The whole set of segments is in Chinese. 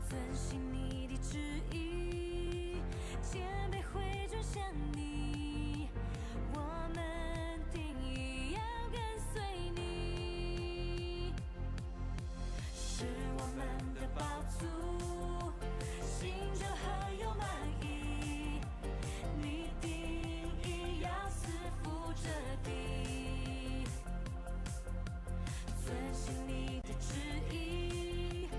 遵行你的旨意，谦卑会转向你，我们定义要跟随你，是我们的宝足，新酒何有满溢，你定义要赐福这地，遵行你的旨意，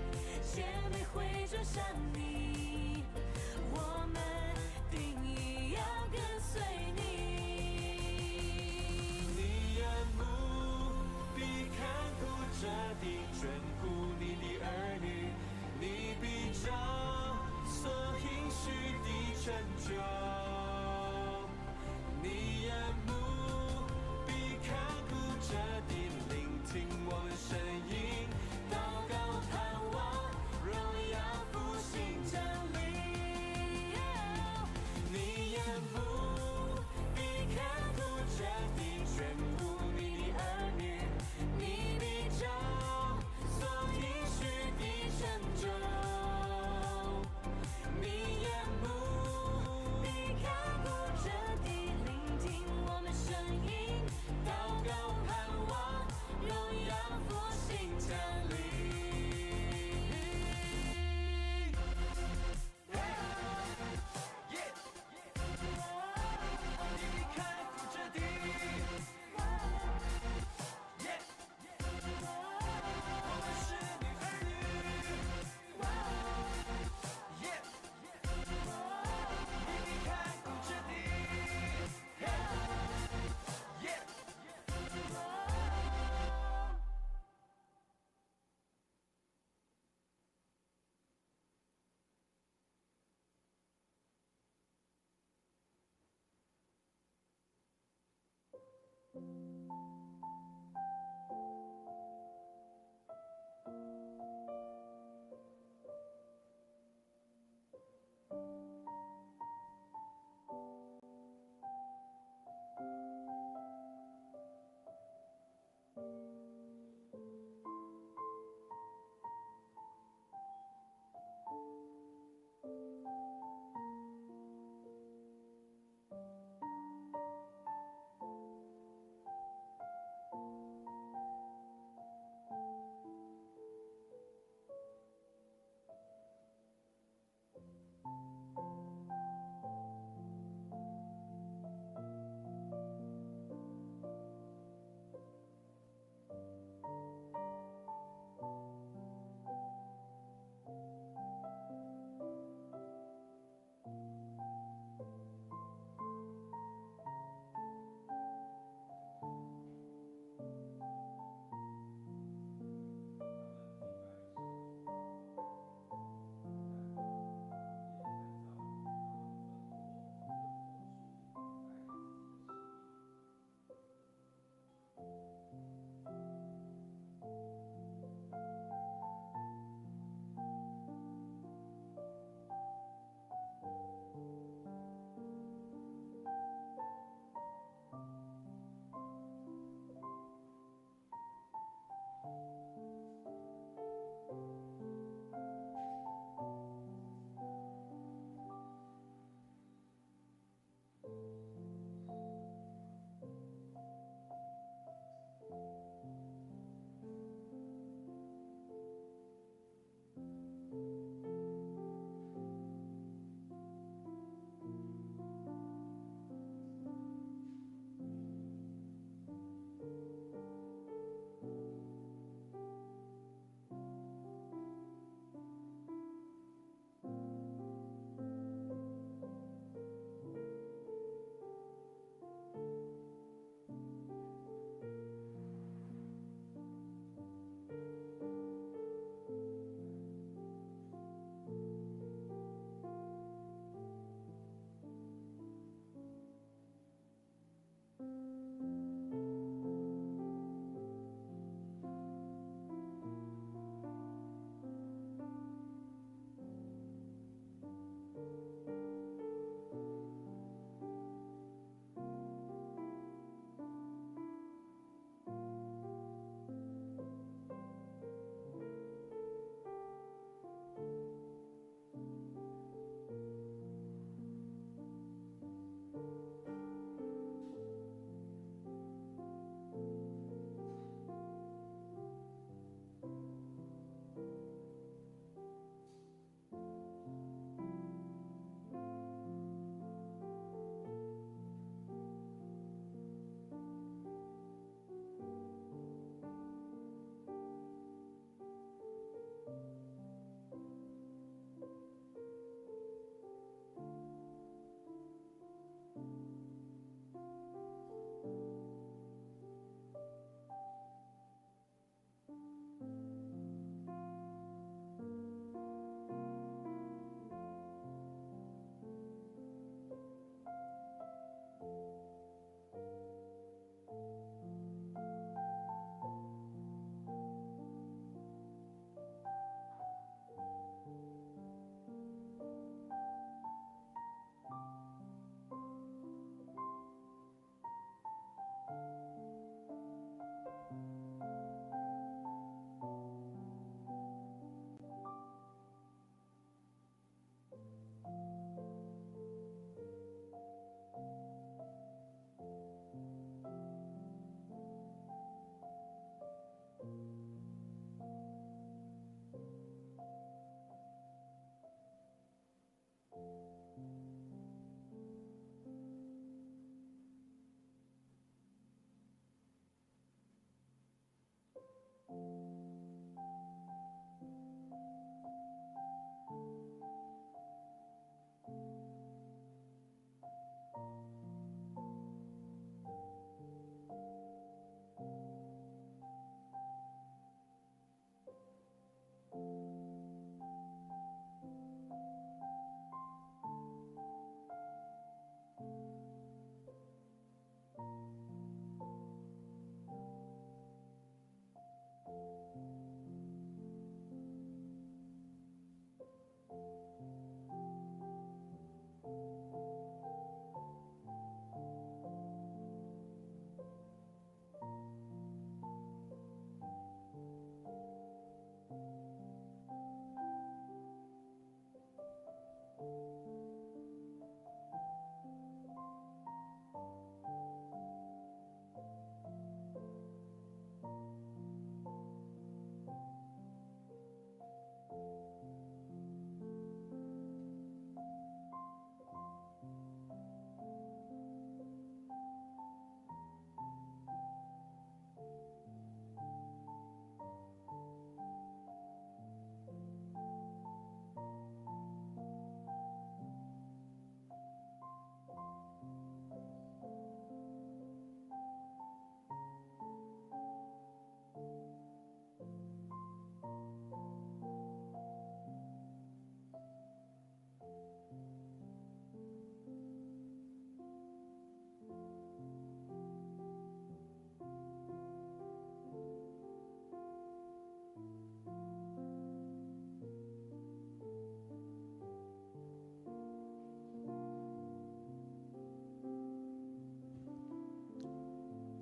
谦卑会转向你，我们定义要跟随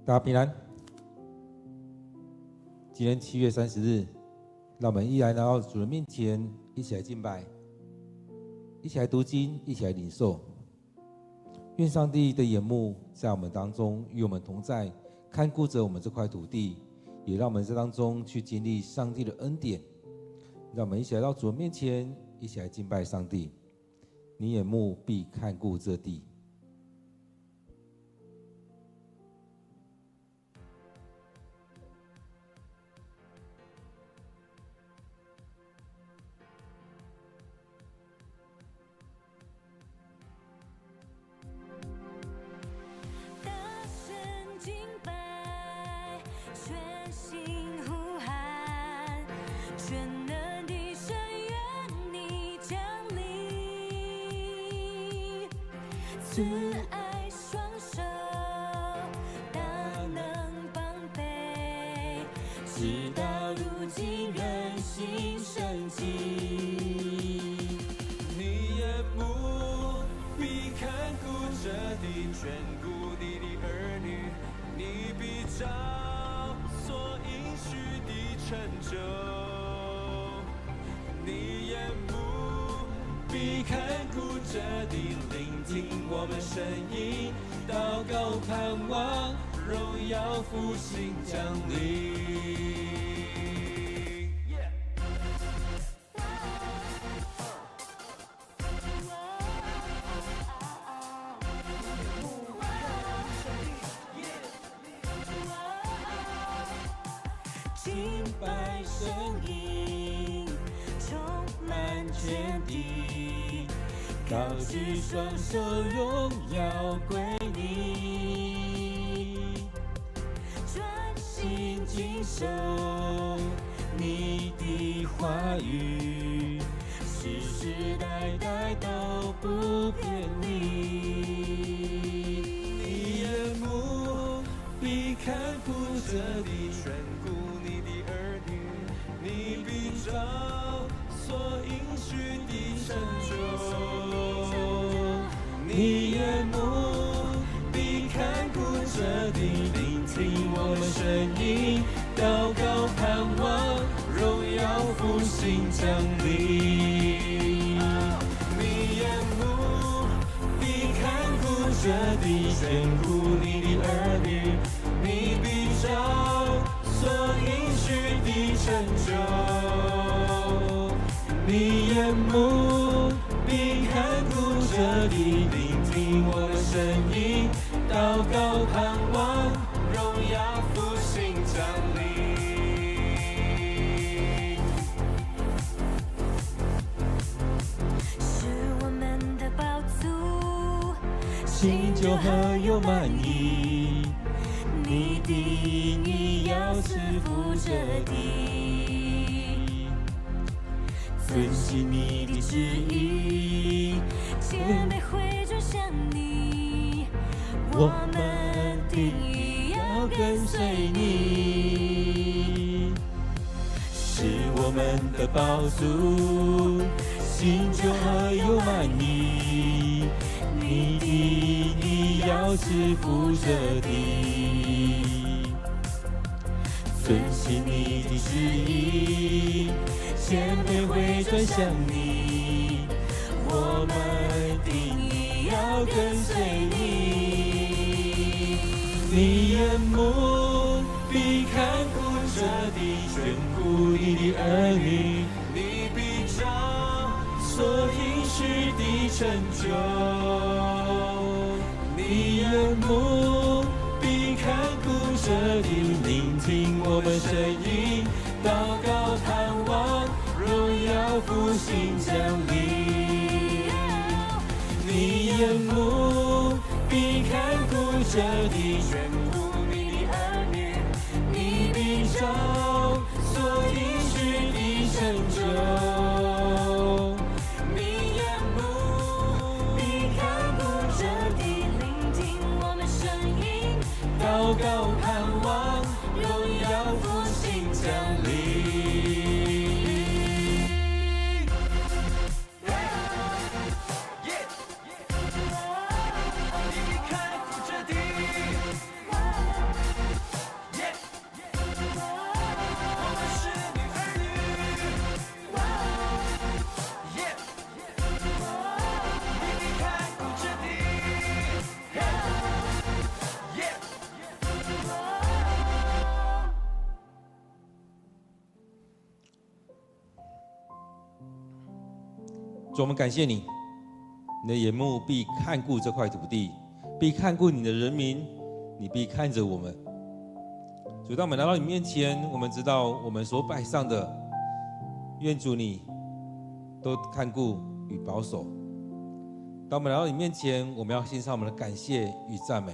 大家平安。今天7月30日，让我们一来来到主人面前，一起来敬拜，一起来读经，一起来领受。愿上帝的眼目在我们当中，与我们同在，看顾着我们这块土地，也让我们在当中去经历上帝的恩典。让我们一起来到主人面前，一起来敬拜上帝。你眼目必看顾这地。慈爱双手，大能帮背，直到如今人心升级。你眼目必看顾着地，眷顾你的儿女，你必照所应许的成就。你眼目必看顾着地，聆听我们声音，祷告盼望，荣耀复兴降临。敬拜声音充满全地，高举双手，荣耀归你，专心谨守你的话语，世世代代都不偏离。你眼目必看顾着地，眷顾你的儿女，你必照所应许的成就。你眼目必看顾着地，聆听我们声音，祷告盼望，荣耀复兴降临。你眼目必看顾着地，眷顾你的儿女，你必照所应许的成就。你眼目必看顾着地，聆听我的声音，祷告盼望，荣耀复兴降临。是我们的宝足，新酒何有满意，你的你要赐福这地，遵行你的旨意，谦卑会转向你，我们定义要跟随你。是我们的宝足，新酒何有满意，你的你要赐福这地，遵行你的旨意，谦卑会转向你，我们定义要跟随你。你眼目必看顾着地，眷顾你的儿女，你必照所应许的成就。你眼目必看顾着地，聆听我们声音，祷告盼望，荣耀复兴降临。你眼目必看顾着地，眷顾你的儿女，你必照所应许的成就。你眼目必看顾着地，聆听我们声音，祷告盼望，荣耀复兴降临。你必看顾着地。主，我们感谢你，你的眼目必看顾这块土地，必看顾你的人民，你必看着我们。主，当我们来到你面前，我们知道我们所摆上的，愿主你都看顾与保守。当我们来到你面前，我们要献上我们的感谢与赞美。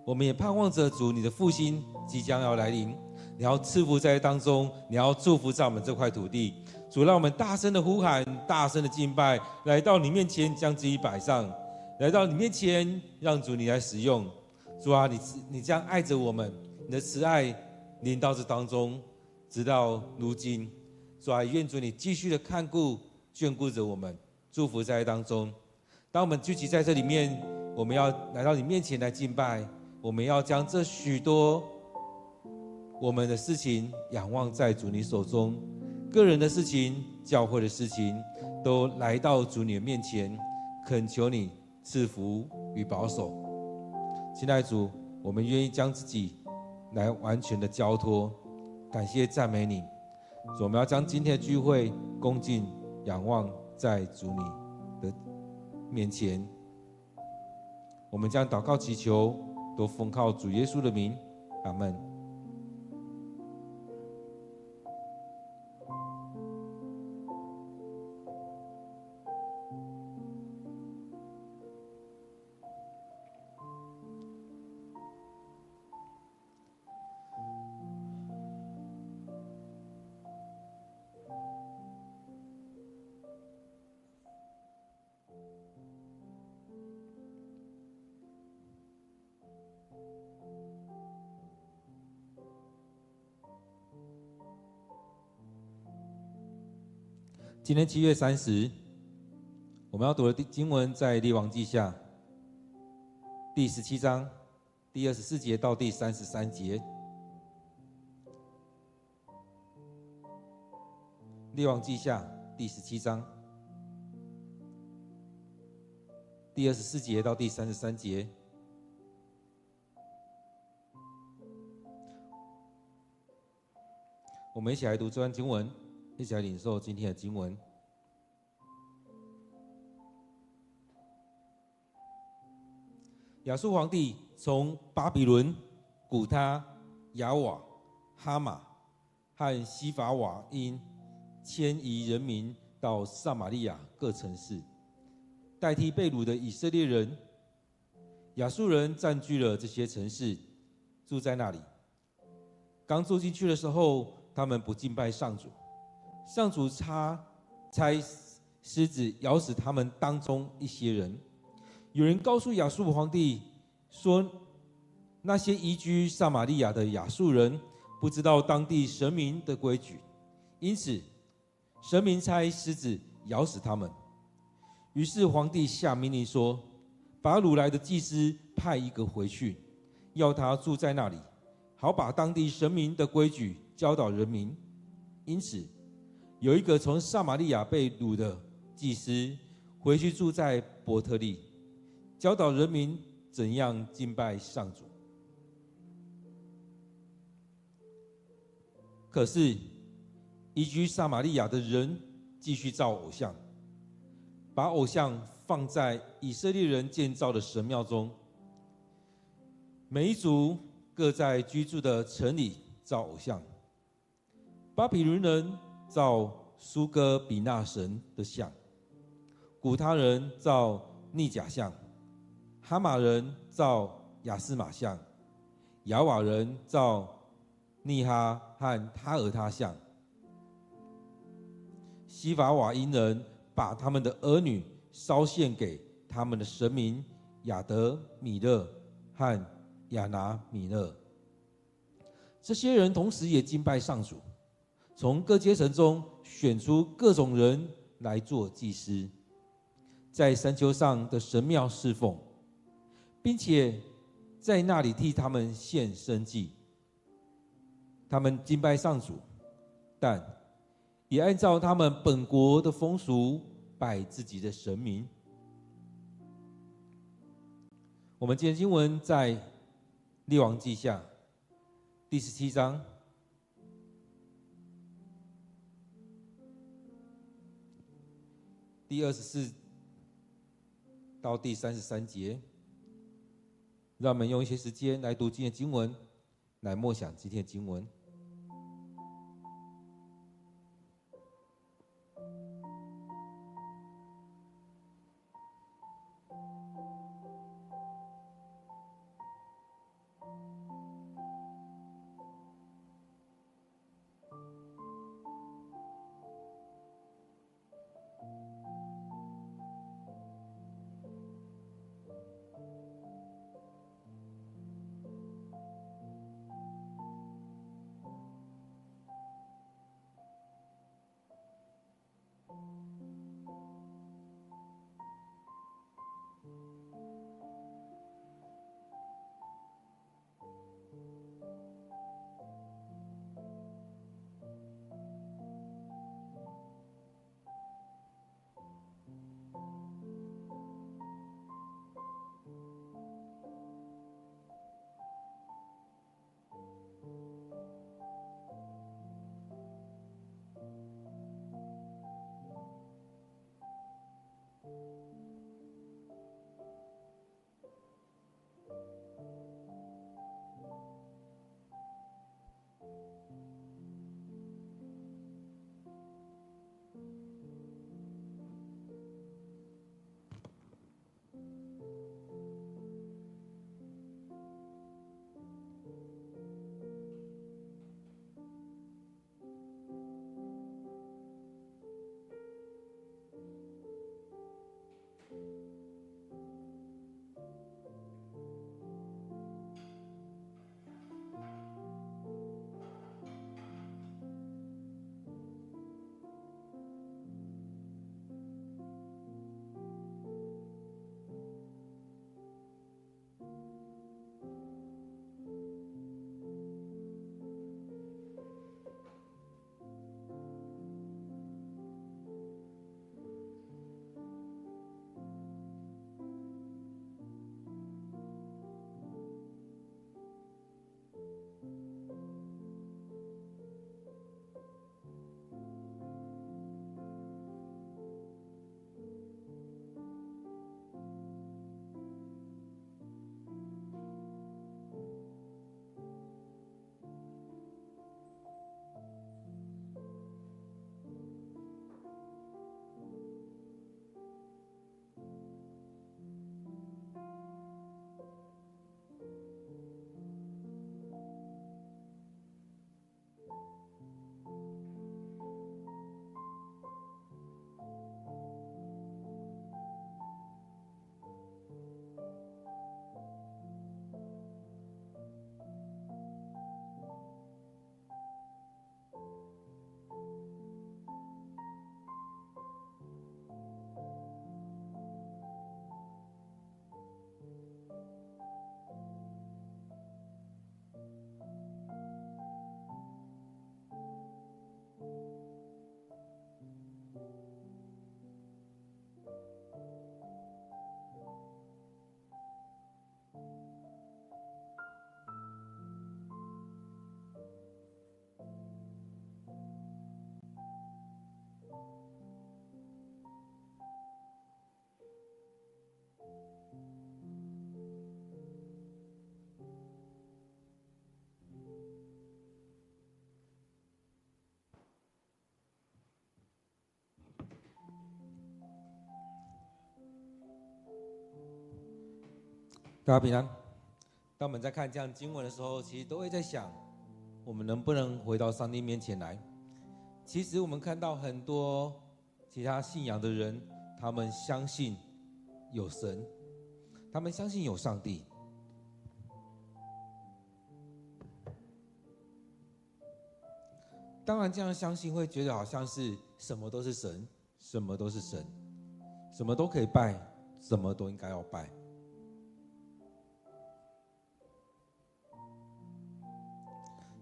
我们也盼望着主你的复兴即将要来临，你要赐福在当中，你要祝福在我们这块土地。主，让我们大声的呼喊，大声的敬拜，来到你面前，将自己摆上，来到你面前，让主你来使用。主啊，你这样爱着我们，你的慈爱临到这当中，直到如今。主啊，愿主你继续的看顾眷顾着我们，祝福在当中。当我们聚集在这里面，我们要来到你面前来敬拜，我们要将这许多我们的事情仰望在主你手中，个人的事情、教会的事情，都来到主你的面前，恳求你赐福与保守。亲爱的主，我们愿意将自己来完全的交托，感谢赞美你。主，我们要将今天的聚会恭敬仰望在主你的面前。我们将祷告祈求都奉靠主耶稣的名，阿们。今天7月30，我们要读的经文在列王记下第17章第24节到第33节。列王记下第17章第24节到第33节。我们一起来读这段经文，一起来领受今天的经文。亚述皇帝从巴比伦、古他、亚瓦、哈马和西法瓦因迁移人民到撒玛利亚各城市，代替被掳的以色列人。亚述人占据了这些城市，住在那里。刚住进去的时候，他们不敬拜上主，上主差狮子咬死他们当中一些人。有人告诉亚述皇帝说，那些移居撒玛利亚的亚述人不知道当地神明的规矩，因此神明差狮子咬死他们。于是皇帝下命令说，把掳来的祭司派一个回去，要他住在那里，好把当地神明的规矩教导人民。因此有一个从撒玛利亚被掳的祭司回去住在伯特利，教导人民怎样敬拜上主。可是移居撒玛利亚的人继续造偶像，把偶像放在以色列人建造的神庙中。每一族各在居住的城里造偶像。巴比伦人造苏哥比纳神的像，古他人造逆甲像，哈马人造亚斯玛像，亚瓦人造尼哈和他尔他像。西法瓦因人把他们的儿女烧献给他们的神明亚德米勒和亚拿米勒。这些人同时也敬拜上主，从各阶层中选出各种人来做祭司，在山丘上的神庙侍奉，并且在那里替他们献生祭。他们敬拜上主，但也按照他们本国的风俗拜自己的神明。我们今天经文在列王记下第17章第第24到第33节，让我们用一些时间来读今天的经文，来默想今天的经文。大家平安。当我们在看这样经文的时候，其实都会在想，我们能不能回到上帝面前来？其实我们看到很多其他信仰的人，他们相信有神，他们相信有上帝。当然，这样相信会觉得好像是什么都是神，什么都是神，什么都可以拜，什么都应该要拜。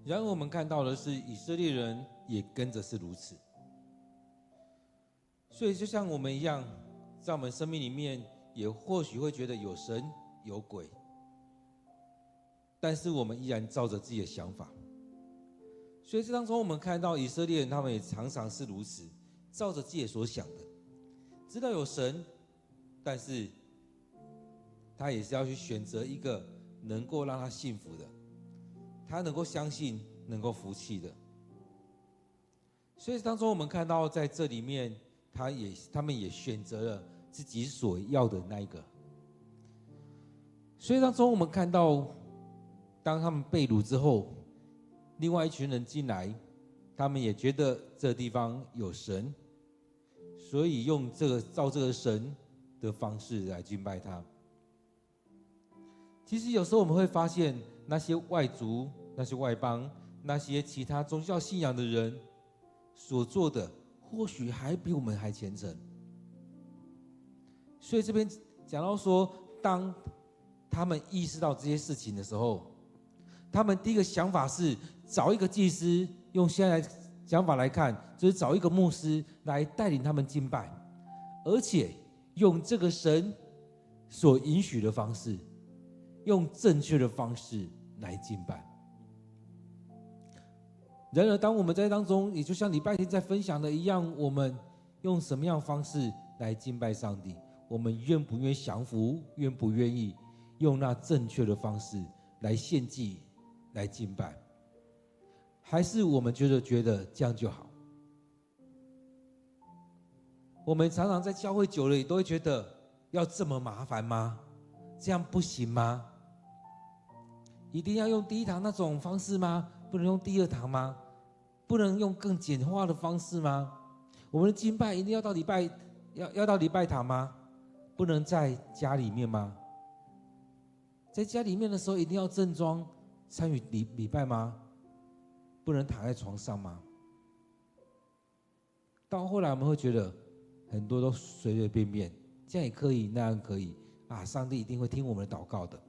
然而，我们看到的是，以色列人也跟着是如此。所以，就像我们一样，在我们生命里面，也或许会觉得有神有鬼，但是我们依然照着自己的想法。所以这当中，我们看到以色列人，他们也常常是如此，照着自己所想的，知道有神，但是他也是要去选择一个能够让他幸福的，他能够相信，能够服气的。所以当中我们看到，在这里面，他们也选择了自己所要的那一个。所以当中我们看到，当他们被掳之后，另外一群人进来，他们也觉得这地方有神，所以用照这个神的方式来敬拜他。其实有时候我们会发现，那些外族、那些外邦、那些其他宗教信仰的人所做的，或许还比我们还虔诚。所以这边讲到说，当他们意识到这些事情的时候，他们第一个想法是找一个祭司，用现在想法来看，就是找一个牧师来带领他们敬拜，而且用这个神所允许的方式，用正确的方式来敬拜。然而当我们在当中，也就像礼拜天在分享的一样，我们用什么样的方式来敬拜上帝？我们愿不愿意降服？愿不愿意用那正确的方式来献祭、来敬拜？还是我们觉得这样就好？我们常常在教会久了，也都会觉得要这么麻烦吗？这样不行吗？一定要用第一堂那种方式吗？不能用第二堂吗？不能用更简化的方式吗？我们的敬拜一定要到礼拜堂吗？不能在家里面吗？在家里面的时候一定要正装参与礼拜吗？不能躺在床上吗？到后来我们会觉得很多都随随便便，这样也可以，那样可以啊，上帝一定会听我们的祷告的。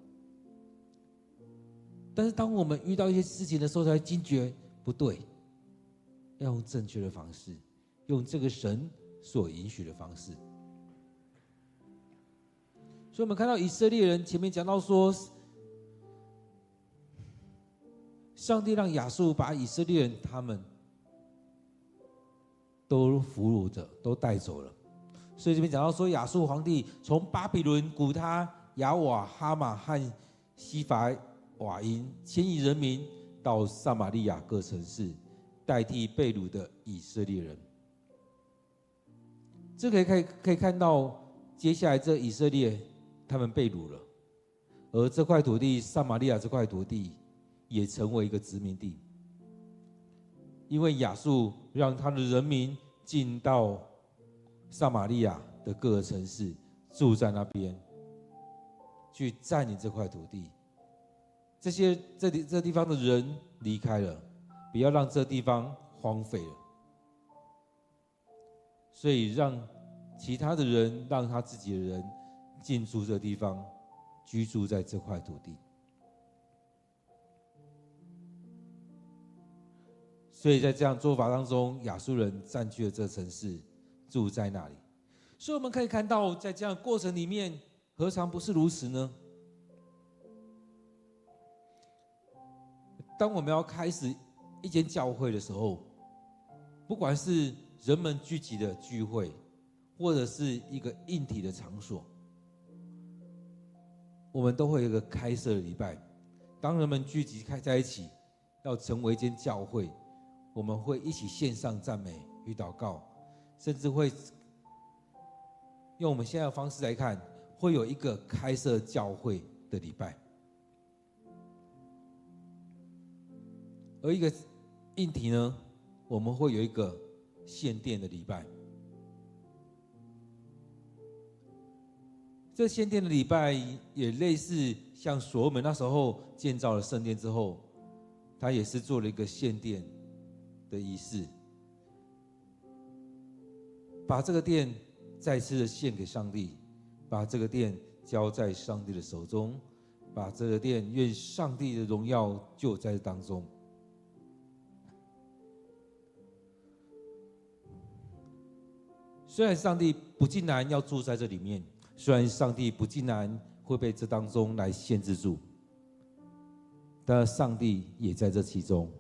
但是当我们遇到一些事情的时候，才惊觉不对，要用正确的方式，用这个神所允许的方式。所以我们看到以色列人前面讲到说，上帝让亚述把以色列人他们都俘虏着，都带走了。所以这边讲到说，亚述皇帝从巴比伦、古他、亚瓦、哈马和西法瓦因迁移人民到撒玛利亚各城市，代替被掳的以色列人。这可以看到，接下来这以色列他们被掳了，而这块土地撒玛利亚这块土地也成为一个殖民地，因为亚述让他的人民进到撒玛利亚的各个城市，住在那边，去占领这块土地。这地方的人离开了，不要让这地方荒废了，所以让其他的人，让他自己的人进驻这地方，居住在这块土地。所以在这样做法当中，亚述人占据了这城市，住在那里。所以我们可以看到，在这样的过程里面，何尝不是如此呢？当我们要开始一间教会的时候，不管是人们聚集的聚会，或者是一个硬体的场所，我们都会有一个开设的礼拜。当人们聚集在一起，要成为一间教会，我们会一起献上赞美与祷告，甚至会用我们现在的方式来看，会有一个开设教会的礼拜。而一个硬体呢，我们会有一个献殿的礼拜。这献殿的礼拜也类似像所罗门那时候建造了圣殿之后，他也是做了一个献殿的仪式，把这个殿再次的献给上帝，把这个殿交在上帝的手中，把这个殿愿上帝的荣耀就在当中。虽然上帝不尽然要住在这里面，虽然上帝不尽然会被这当中来限制住，但上帝也在这其中。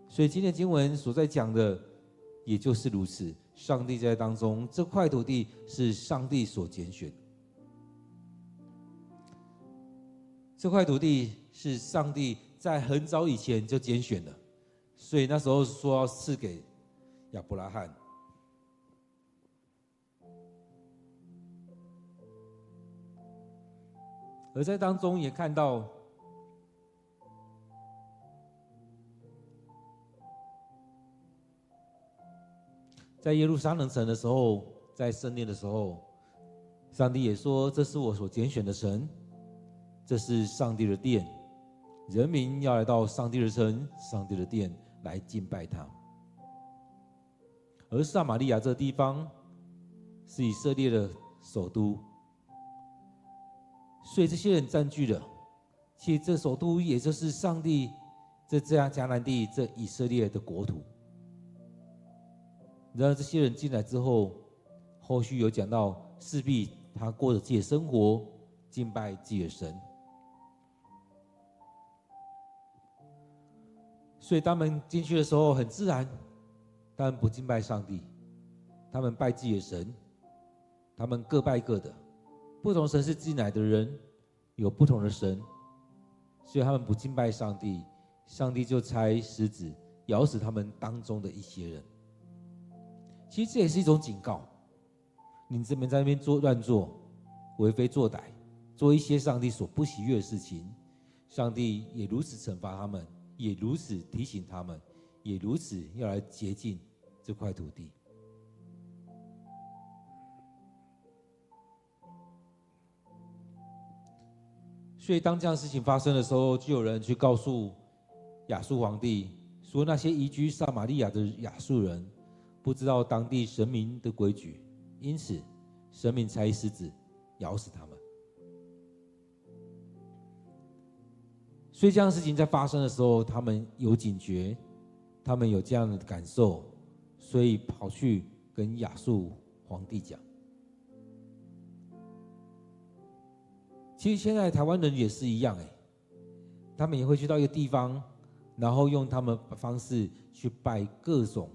所以今天的经文所在讲的，也就是如此。上帝在当中，这块土地是上帝所拣选的。这块土地是上帝在很早以前就拣选的，所以那时候说要赐给亚伯拉罕。而在当中也看到，在耶路撒冷城的时候，在圣殿的时候，上帝也说：“这是我所拣选的城，这是上帝的殿，人民要来到上帝的城、上帝的殿来敬拜他。”而撒玛利亚这个地方是以色列的首都，所以这些人占据了，其实这首都也就是上帝这迦南地这以色列的国土。然而这些人进来之后，后续有讲到，势必他过着自己的生活，敬拜自己的神。所以他们进去的时候很自然，他们不敬拜上帝，他们拜自己的神，他们各拜各的。不同城市进来的人有不同的神，所以他们不敬拜上帝，上帝就差狮子咬死他们当中的一些人。其实这也是一种警告，你这边在那边乱做，为非作歹，做一些上帝所不喜悦的事情，上帝也如此惩罚他们，也如此提醒他们，也如此要来洁净这块土地。所以当这样的事情发生的时候，就有人去告诉亚述皇帝说，那些移居撒玛利亚的亚述人不知道当地神明的规矩，因此神明差狮子咬死他们。所以这样的事情在发生的时候，他们有警觉，他们有这样的感受，所以跑去跟亚述皇帝讲。其实现在台湾人也是一样，他们也会去到一个地方，然后用他们的方式去拜各种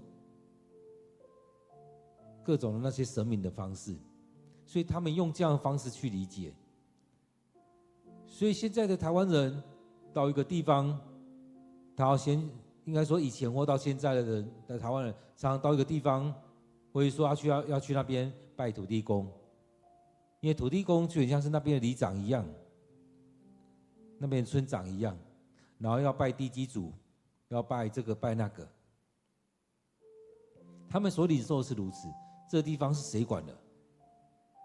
的那些神明的方式，所以他们用这样的方式去理解。所以现在的台湾人到一个地方，他要先，应该说以前或到现在的人的台湾人，常常到一个地方会说要去那边拜土地公，因为土地公就很像是那边的里长一样，那边的村长一样，然后要拜地基主，要拜这个拜那个。他们所领受的是如此，这个地方是谁管的？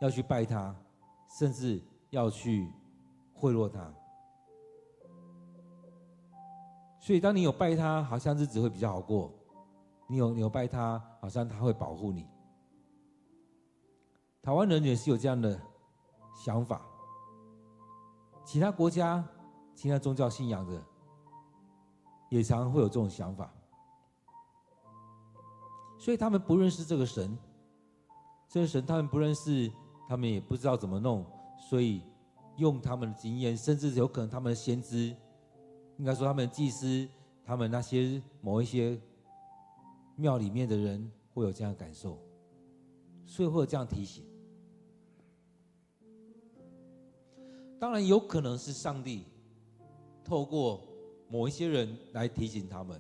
要去拜他，甚至要去贿赂他。所以当你有拜他，好像日子会比较好过；你有拜他，好像他会保护你。台湾人也是有这样的想法，其他国家、其他宗教信仰的，也常常会有这种想法。所以他们不认识这个神，这个神他们不认识，他们也不知道怎么弄，所以用他们的经验，甚至有可能他们的先知，应该说他们的祭司，他们那些某一些庙里面的人会有这样的感受，所以会有这样提醒。当然有可能是上帝透过某一些人来提醒他们，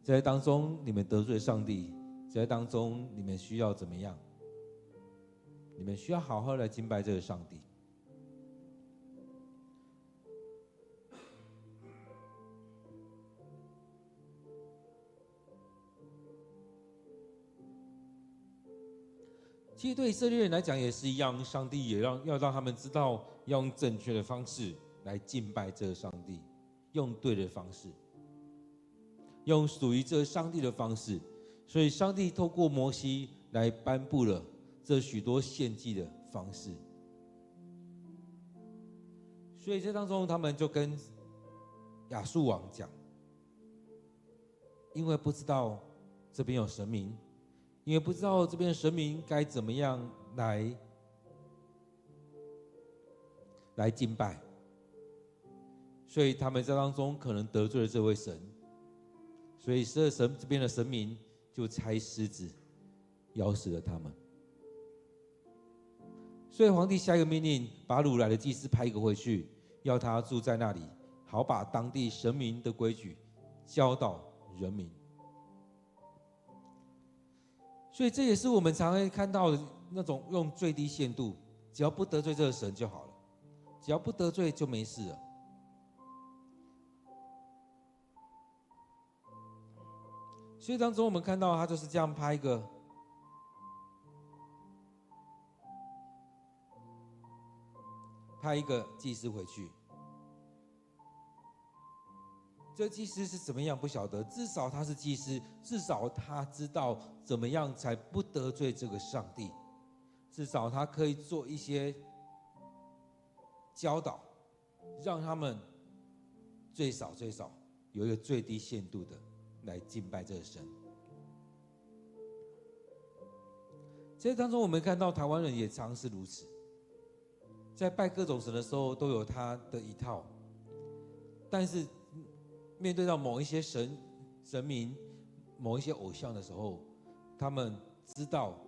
在当中你们得罪上帝，在当中你们需要怎么样？你们需要好好来敬拜这个上帝。其实对以色列人来讲也是一样，上帝也要让他们知道，要用正确的方式来敬拜这个上帝，用对的方式，用属于这个上帝的方式。所以上帝透过摩西来颁布了这许多献祭的方式。所以在当中他们就跟亚述王讲，因为不知道这边有神明，因为不知道这边的神明该怎么样来敬拜，所以他们在当中可能得罪了这位神，所以这边的神明就差狮子咬死了他们。所以皇帝下一个命令，把掳来的祭司派一个回去，要他住在那里，好把当地神明的规矩教导人民。所以这也是我们常会看到的那种用最低限度，只要不得罪这个神就好了，只要不得罪就没事了。所以当中我们看到他就是这样派一个祭司回去。这祭司是怎么样不晓得，至少他是祭司，至少他知道怎么样才不得罪这个上帝，至少他可以做一些教导，让他们最少有一个最低限度的来敬拜这个神。这当中我们看到台湾人也常是如此，在拜各种神的时候都有他的一套，但是面对到某一些神明、某一些偶像的时候，他们知道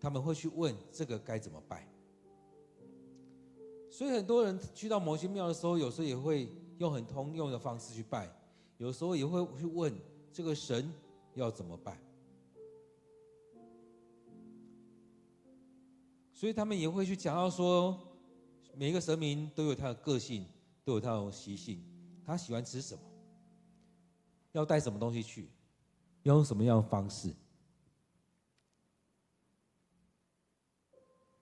他们会去问这个该怎么拜。所以很多人去到某些庙的时候，有时候也会用很通用的方式去拜，有时候也会去问这个神要怎么拜。所以他们也会去讲到说，每一个神明都有他的个性，都有他的习性，他喜欢吃什么，要带什么东西去，要用什么样的方式。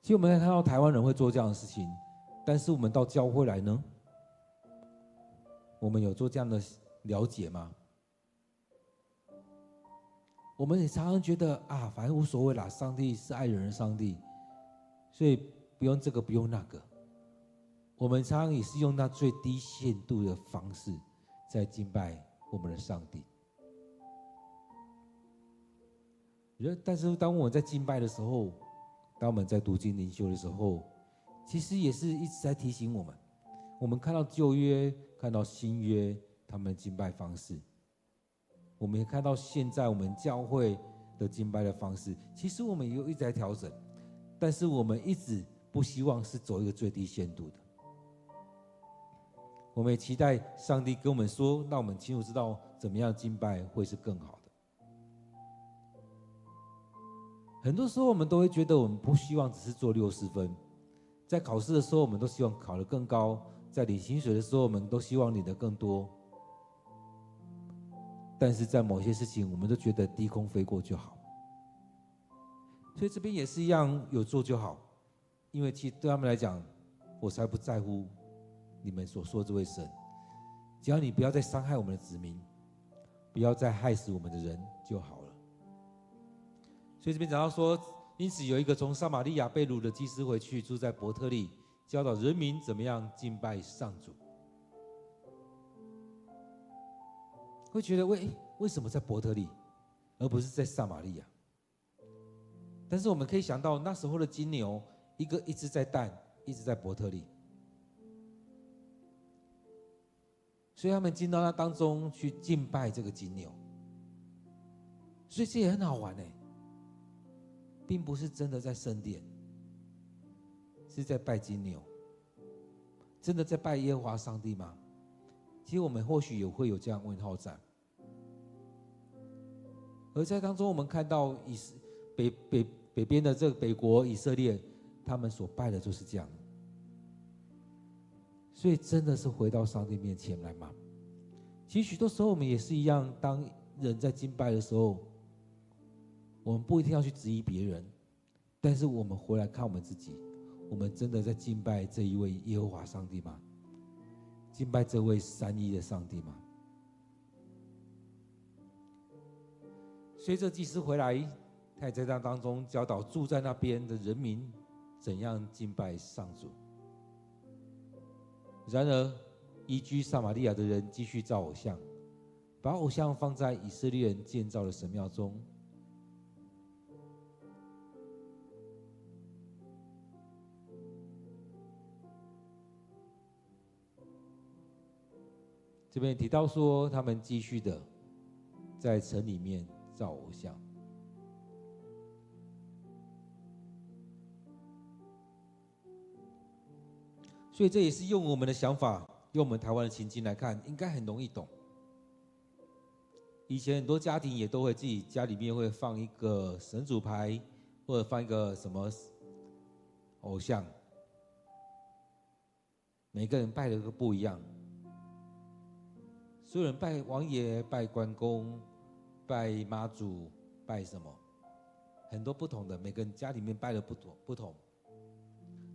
其实我们看到台湾人会做这样的事情，但是我们到教会来呢，我们有做这样的了解吗？我们也常常觉得啊，反正无所谓啦，上帝是爱人的上帝，所以不用这个，不用那个。我们常常也是用那最低限度的方式在敬拜我们的上帝。但是当我们在敬拜的时候，当我们在读经灵修的时候，其实也是一直在提醒我们，我们看到旧约，看到新约他们的敬拜方式，我们也看到现在我们教会的敬拜的方式，其实我们也有一直在调整，但是我们一直不希望是走一个最低限度的。我们也期待上帝跟我们说，让我们清楚知道怎么样敬拜会是更好的。很多时候我们都会觉得我们不希望只是做60分，在考试的时候我们都希望考得更高，在领薪水的时候我们都希望领得更多，但是在某些事情我们都觉得低空飞过就好。所以这边也是一样，有做就好，因为其实对他们来讲，我才不在乎你们所说的这位神，只要你不要再伤害我们的子民，不要再害死我们的人就好了。所以这边讲到说，因此有一个从撒玛利亚被掳的祭司回去，住在伯特利，教导人民怎么样敬拜上主。会觉得为什么在伯特利，而不是在撒玛利亚？但是我们可以想到，那时候的金牛，一个一直在蛋，一直在伯特利，所以他们进到那当中去敬拜这个金牛，所以这也很好玩哎，并不是真的在圣殿，是在拜金牛。真的在拜耶和华上帝吗？其实我们或许也会有这样问号在。而在当中，我们看到北边的这个北国以色列，他们所拜的就是这样。所以真的是回到上帝面前来吗？其实许多时候我们也是一样，当人在敬拜的时候，我们不一定要去质疑别人，但是我们回来看我们自己，我们真的在敬拜这一位耶和华上帝吗？敬拜这位三一的上帝吗？随着祭司回来，他也在那当中教导住在那边的人民怎样敬拜上主。然而，移居撒玛利亚的人继续造偶像，把偶像放在以色列人建造的神庙中。这边提到说，他们继续的在城里面造偶像。所以这也是用我们的想法，用我们台湾的情境来看，应该很容易懂。以前很多家庭也都会自己家里面会放一个神主牌，或者放一个什么偶像，每个人拜的都不一样。所有人拜王爷、拜关公、拜妈祖、拜什么，很多不同的，每个人家里面拜的不同。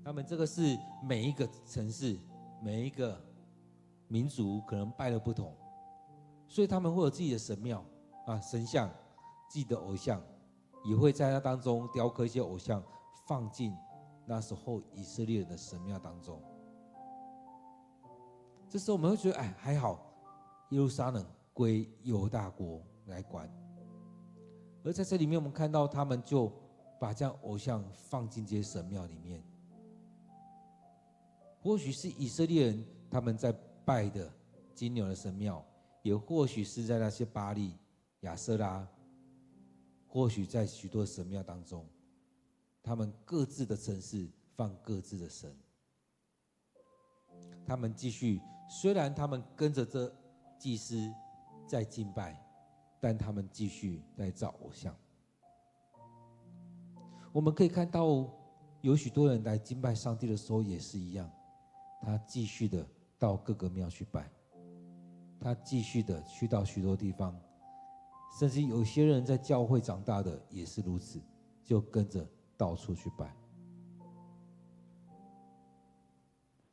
他们这个是每一个城市、每一个民族可能拜的不同，所以他们会有自己的神庙啊、神像、自己的偶像，也会在那当中雕刻一些偶像，放进那时候以色列人的神庙当中。这时候我们会觉得，哎，还好，耶路撒冷归犹大国来管。而在这里面，我们看到他们就把这样偶像放进这些神庙里面。或许是以色列人他们在拜的金牛的神庙，也或许是在那些巴力、亚舍拉，或许在许多神庙当中，他们各自的城市放各自的神。他们继续，虽然他们跟着这祭司在敬拜，但他们继续在造偶像。我们可以看到，有许多人来敬拜上帝的时候也是一样，他继续的到各个庙去拜，他继续的去到许多地方，甚至有些人在教会长大的也是如此，就跟着到处去拜。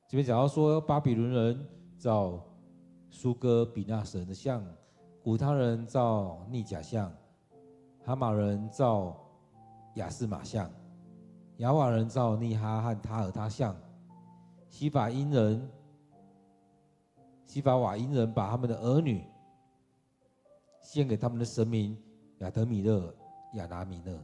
这边讲到说，巴比伦人造苏哥比纳神的像，古他人造逆甲像，哈马人造亚斯玛像，亚瓦人造尼哈和塔尔他像，西法瓦因人把他们的儿女献给他们的神明亚德米勒、亚拿米勒。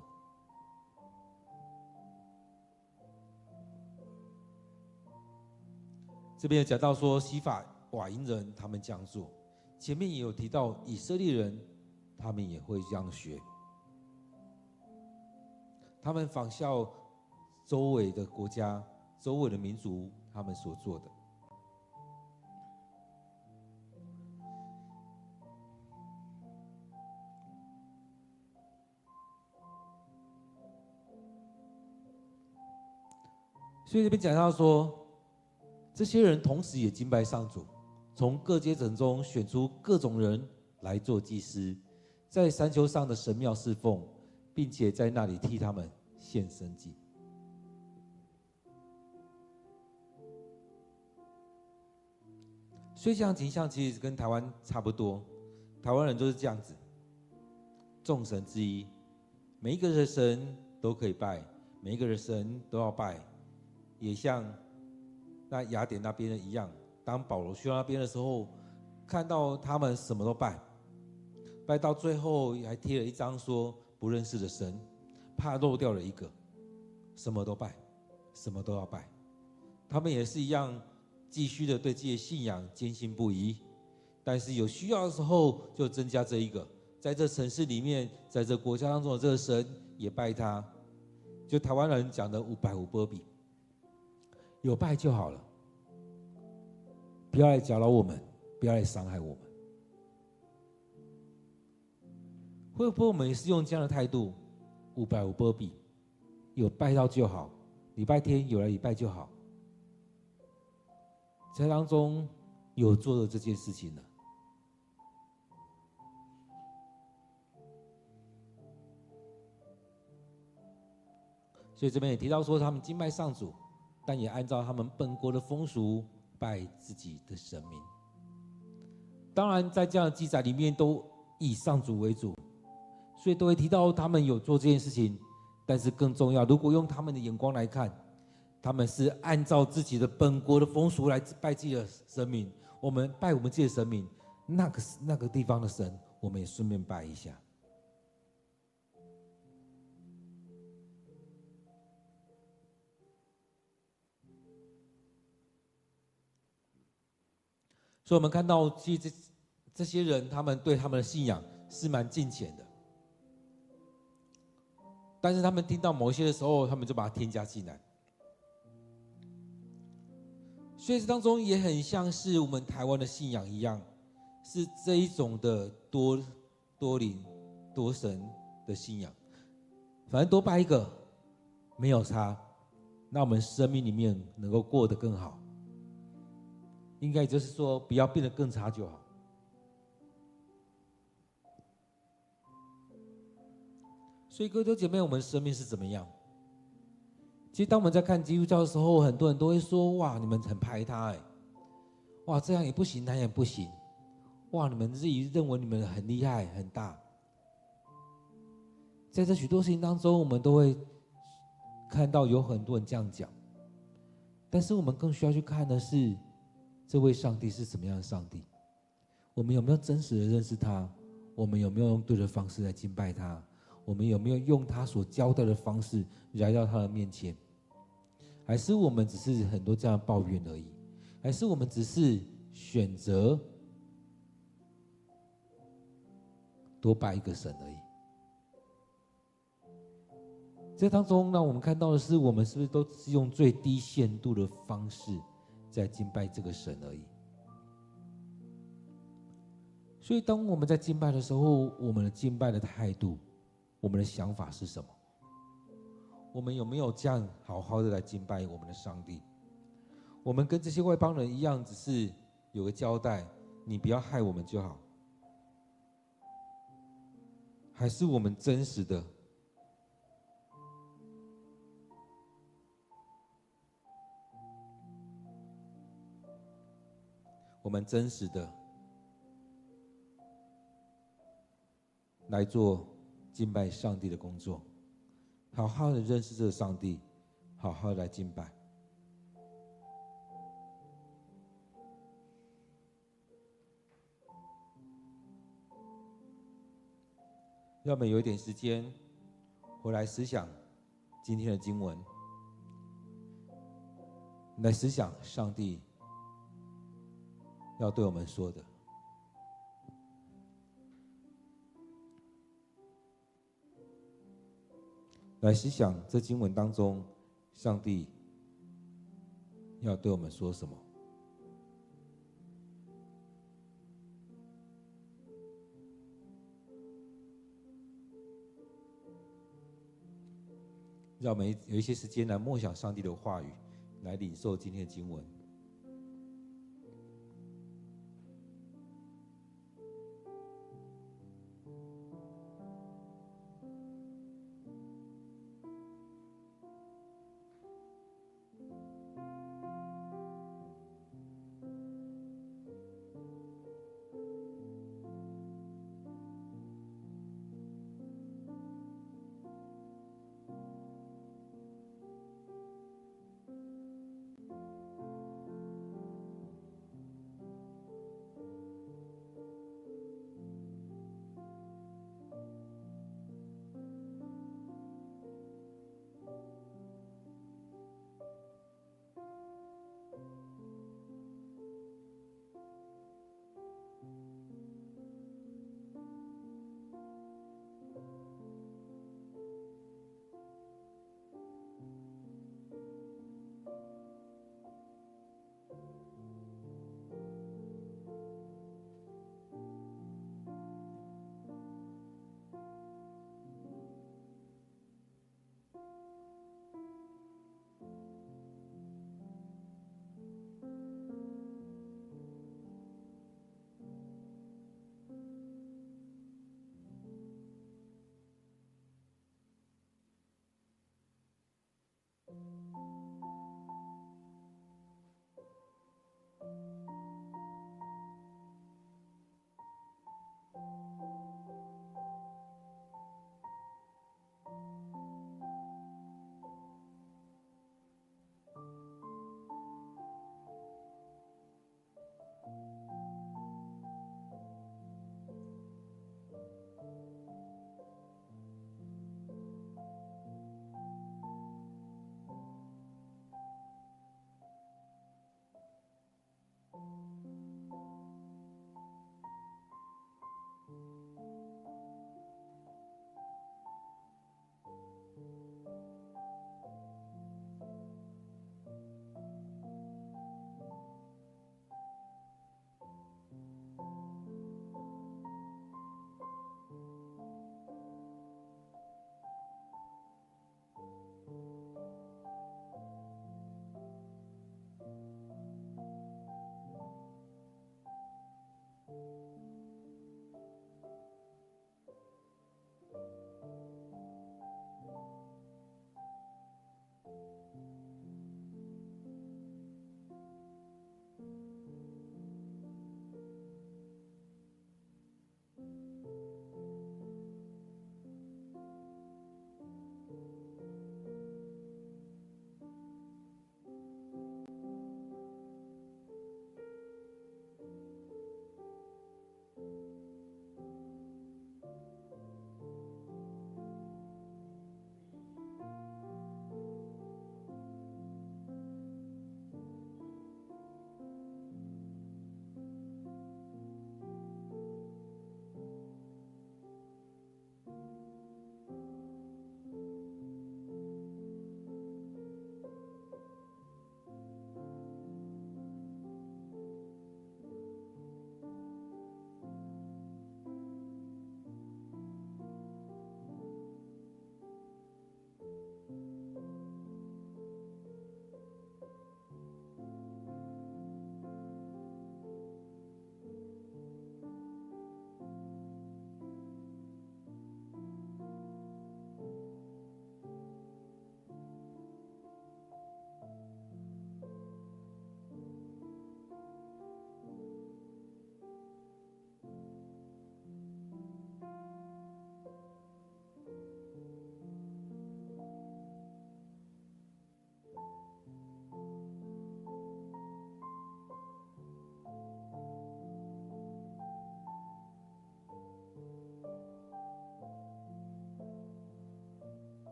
这边有讲到说，西法瓦因人他们这样做，前面也有提到以色列人他们也会这样学，他们仿效周围的国家、周围的民族他们所做的。所以这边讲到说，这些人同时也敬拜上主，从各阶层中选出各种人来做祭司，在山丘上的神庙侍奉，并且在那里替他们献生祭。所以这样景象其实跟台湾差不多，台湾人都是这样子，众神之一，每一个的神都可以拜，每一个的神都要拜，也像那雅典那边的一样，当保罗去到那边的时候，看到他们什么都拜，拜到最后还贴了一张说不认识的神，怕漏掉了一个，什么都拜，什么都要拜。他们也是一样，继续的对自己的信仰坚信不疑，但是有需要的时候就增加这一个，在这城市里面，在这国家当中的这个神也拜他，就台湾人讲的550波比，有拜就好了，不要来搅扰我们，不要来伤害我们。会不会我们也是用这样的态度？550波比，有拜到就好，礼拜天有来礼拜就好，在当中有做了这件事情了。所以这边也提到说，他们敬拜上主，但也按照他们本国的风俗拜自己的神明。当然，在这样的记载里面，都以上主为主，所以都会提到他们有做这件事情。但是更重要，如果用他们的眼光来看，他们是按照自己的本国的风俗来拜自己的神明。我们拜我们自己的神明，那个地方的神，我们也顺便拜一下。所以我们看到，其实这些人，他们对他们的信仰是蛮敬虔的，但是他们听到某些的时候，他们就把它添加进来。所以这当中也很像是我们台湾的信仰一样，是这一种的多灵多神的信仰。反正多拜一个没有差，那我们生命里面能够过得更好，应该就是说不要变得更差就好。所以各位弟兄姐妹，我们的生命是怎么样？其实当我们在看基督教的时候，很多人都会说：哇，你们很排他哇，这样也不行，那样也不行，哇，你们自己认为你们很厉害很大。在这许多事情当中，我们都会看到有很多人这样讲，但是我们更需要去看的是，这位上帝是什么样的上帝？我们有没有真实的认识他？我们有没有用对的方式来敬拜他？我们有没有用他所交代的方式来到他的面前？还是我们只是很多这样的抱怨而已？还是我们只是选择多拜一个神而已？这当中让我们看到的是，我们是不是都是用最低限度的方式在敬拜这个神而已？所以当我们在敬拜的时候，我们的敬拜的态度，我们的想法是什么？我们有没有这样好好的来敬拜我们的上帝？我们跟这些外邦人一样，只是有个交代，你不要害我们就好？还是我们真实的来做敬拜上帝的工作，好好的认识这个上帝，好好的来敬拜。让我们有一点时间回来思想今天的经文，来思想上帝要对我们说的。来思想这经文当中，上帝要对我们说什么？让我们有一些时间来默想上帝的话语，来领受今天的经文。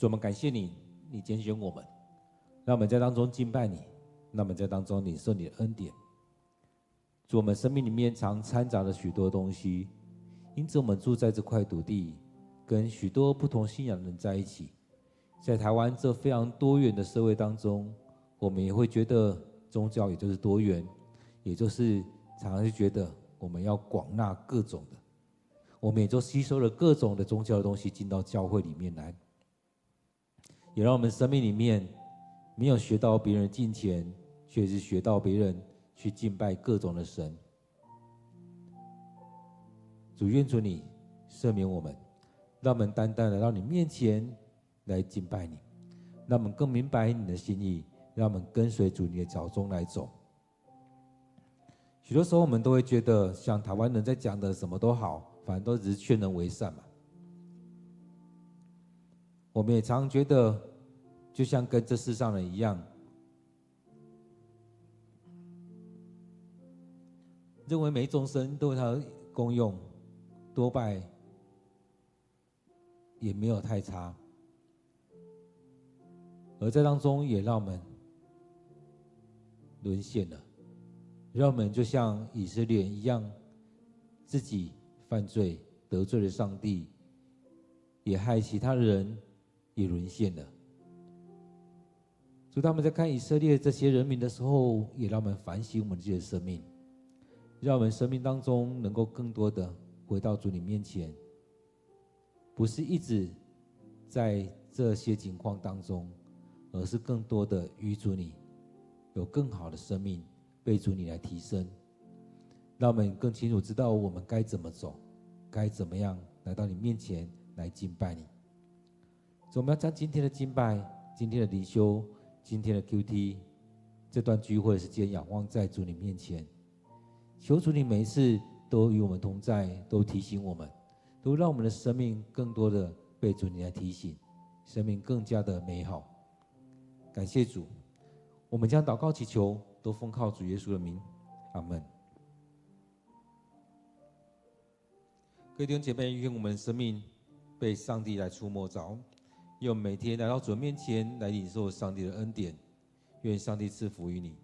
主，我们感谢你，你拣选我们，让我们在当中敬拜你，让我们在当中领受你的恩典。主，我们生命里面常掺杂了许多东西，因此我们住在这块土地，跟许多不同信仰的人在一起。在台湾这非常多元的社会当中，我们也会觉得宗教也就是多元，也就是常常就觉得我们要广纳各种的，我们也就吸收了各种的宗教的东西进到教会里面来，也让我们生命里面没有学到别人的敬虔，却是学到别人去敬拜各种的神。主，愿主你赦免我们，让我们单单来到你面前来敬拜你，让我们更明白你的心意，让我们跟随主你的脚中来走。许多时候我们都会觉得像台湾人在讲的什么都好，反正都只是劝人为善嘛。我们也常常觉得就像跟这世上人一样，认为每一众生都有它的功用，多拜也没有太差，而在当中也让我们沦陷了，让我们就像以色列一样，自己犯罪得罪了上帝，也害其他人也沦陷了。主，他们在看以色列这些人民的时候，也让我们反省我们自己的生命，让我们生命当中能够更多的回到主你面前，不是一直在这些情况当中，而是更多的与主你有更好的生命，被主你来提升，让我们更清楚知道我们该怎么走，该怎么样来到你面前来敬拜你。所以我们要将今天的敬拜、今天的灵修、今天的 QT 这段聚会的时间仰望在主你面前，求主你每一次都与我们同在，都提醒我们，都让我们的生命更多的被主你来提醒，生命更加的美好。感谢主，我们将祷告祈求都奉靠主耶稣的名，阿们。各位弟兄姐妹，愿我们的生命被上帝来触摸着，愿我们每天来到主的面前来领受上帝的恩典，愿上帝赐福于你。